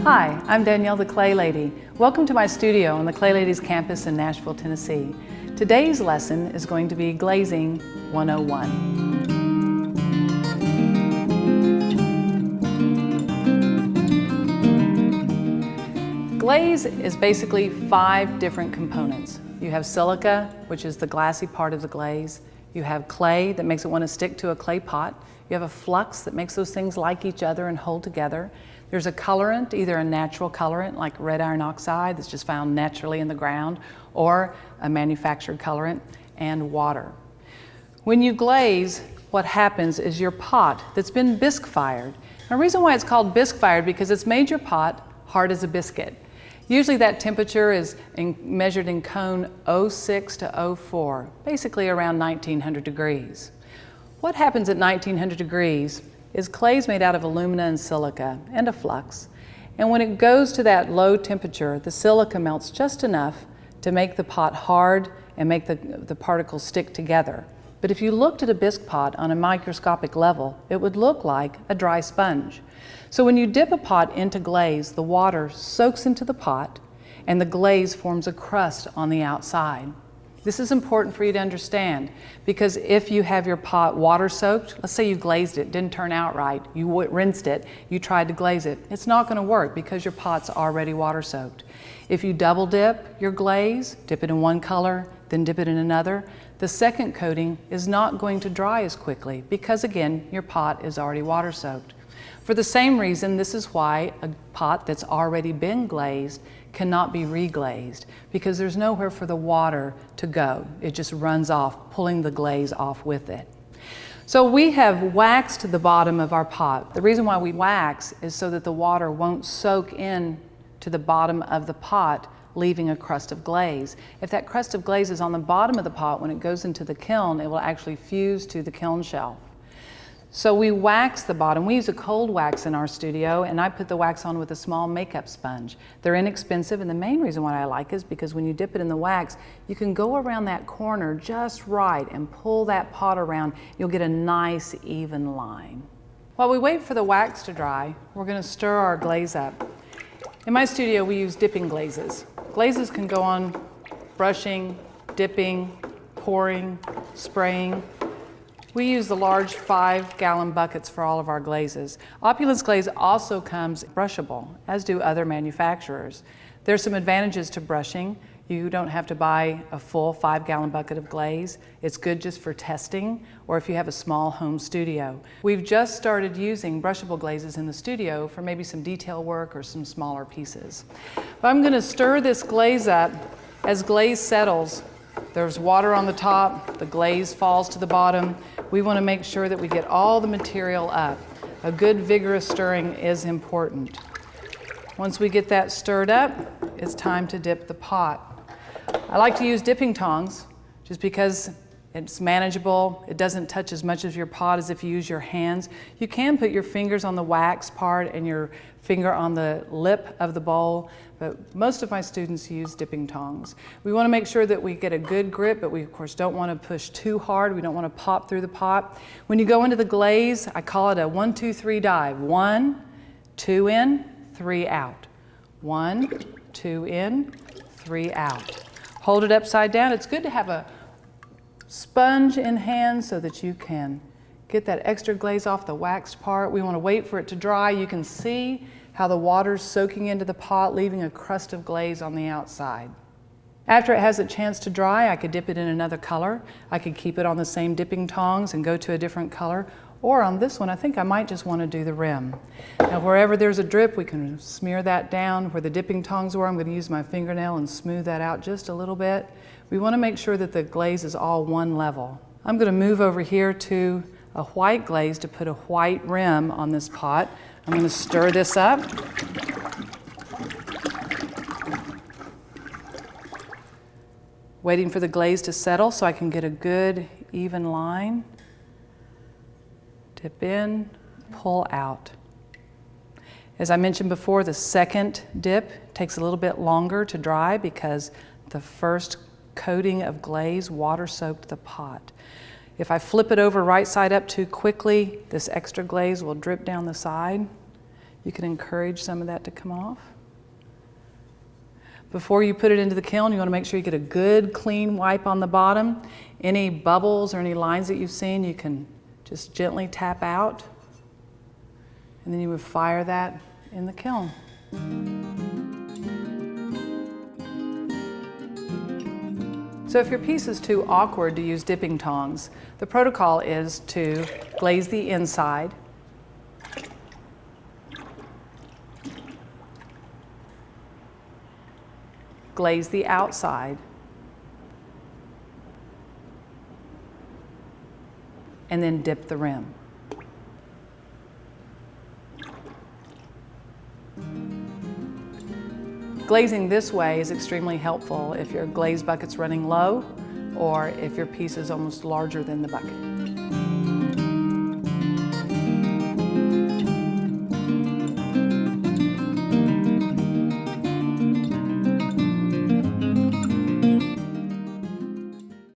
Hi, I'm Danielle The Clay Lady. Welcome to my studio on the Clay Ladies campus in Nashville, Tennessee. Today's lesson is going to be Glazing 101. Glaze is basically 5 different components. You have silica, which is the glassy part of the glaze. You have clay that makes it want to stick to a clay pot. You have a flux that makes those things like each other and hold together. There's a colorant, either a natural colorant like red iron oxide that's just found naturally in the ground, or a manufactured colorant, and water. When you glaze, what happens is your pot that's been bisque fired. The reason why it's called bisque fired because it's made your pot hard as a biscuit. Usually that temperature is measured in cone 06 to 04, basically around 1900 degrees. What happens at 1900 degrees is clay is made out of alumina and silica and a flux. And when it goes to that low temperature, the silica melts just enough to make the pot hard and make the particles stick together. But if you looked at a bisque pot on a microscopic level, it would look like a dry sponge. So when you dip a pot into glaze, the water soaks into the pot and the glaze forms a crust on the outside. This is important for you to understand because if you have your pot water soaked, let's say you glazed it, didn't turn out right, you rinsed it, you tried to glaze it, it's not going to work because your pot's already water soaked. If you double dip your glaze, dip it in one color, then dip it in another, the second coating is not going to dry as quickly because again, your pot is already water soaked. For the same reason, this is why a pot that's already been glazed cannot be reglazed because there's nowhere for the water to go. It just runs off, pulling the glaze off with it. So we have waxed the bottom of our pot. The reason why we wax is so that the water won't soak in to the bottom of the pot, leaving a crust of glaze. If that crust of glaze is on the bottom of the pot, when it goes into the kiln, it will actually fuse to the kiln shelf. So we wax the bottom. We use a cold wax in our studio, and I put the wax on with a small makeup sponge. They're inexpensive, and the main reason why I like is because when you dip it in the wax, you can go around that corner just right and pull that pot around. You'll get a nice even line. While we wait for the wax to dry, we're going to stir our glaze up. In my studio, we use dipping glazes. Glazes can go on brushing, dipping, pouring, spraying. We use the large 5-gallon buckets for all of our glazes. Opulence glaze also comes brushable, as do other manufacturers. There's some advantages to brushing. You don't have to buy a full 5-gallon bucket of glaze. It's good just for testing or if you have a small home studio. We've just started using brushable glazes in the studio for maybe some detail work or some smaller pieces. But I'm going to stir this glaze up. As glaze settles, there's water on the top, the glaze falls to the bottom. We want to make sure that we get all the material up. A good vigorous stirring is important. Once we get that stirred up, it's time to dip the pot. I like to use dipping tongs just because it's manageable. It doesn't touch as much of your pot as if you use your hands. You can put your fingers on the wax part and your finger on the lip of the bowl, but most of my students use dipping tongs. We want to make sure that we get a good grip, but we of course don't want to push too hard. We don't want to pop through the pot. When you go into the glaze, I call it a 1, 2, 3 dive. 1, 2 in, 3 out. 1, 2 in, 3 out. Hold it upside down. It's good to have a sponge in hand so that you can get that extra glaze off the waxed part. We want to wait for it to dry. You can see how the water's soaking into the pot, leaving a crust of glaze on the outside. After it has a chance to dry, I could dip it in another color. I could keep it on the same dipping tongs and go to a different color. Or on this one, I think I might just want to do the rim. Now, wherever there's a drip, we can smear that down. Where the dipping tongs were, I'm going to use my fingernail and smooth that out just a little bit. We want to make sure that the glaze is all one level. I'm going to move over here to a white glaze to put a white rim on this pot. I'm going to stir this up. Waiting for the glaze to settle so I can get a good even line. Dip in, pull out. As I mentioned before, the second dip takes a little bit longer to dry because the first coating of glaze water soaked the pot. If I flip it over right side up too quickly, this extra glaze will drip down the side. You can encourage some of that to come off. Before you put it into the kiln, you want to make sure you get a good clean wipe on the bottom. Any bubbles or any lines that you've seen, you can just gently tap out. And then you would fire that in the kiln. So if your piece is too awkward to use dipping tongs, the protocol is to glaze the inside, glaze the outside, and then dip the rim. Glazing this way is extremely helpful if your glaze bucket's running low or if your piece is almost larger than the bucket.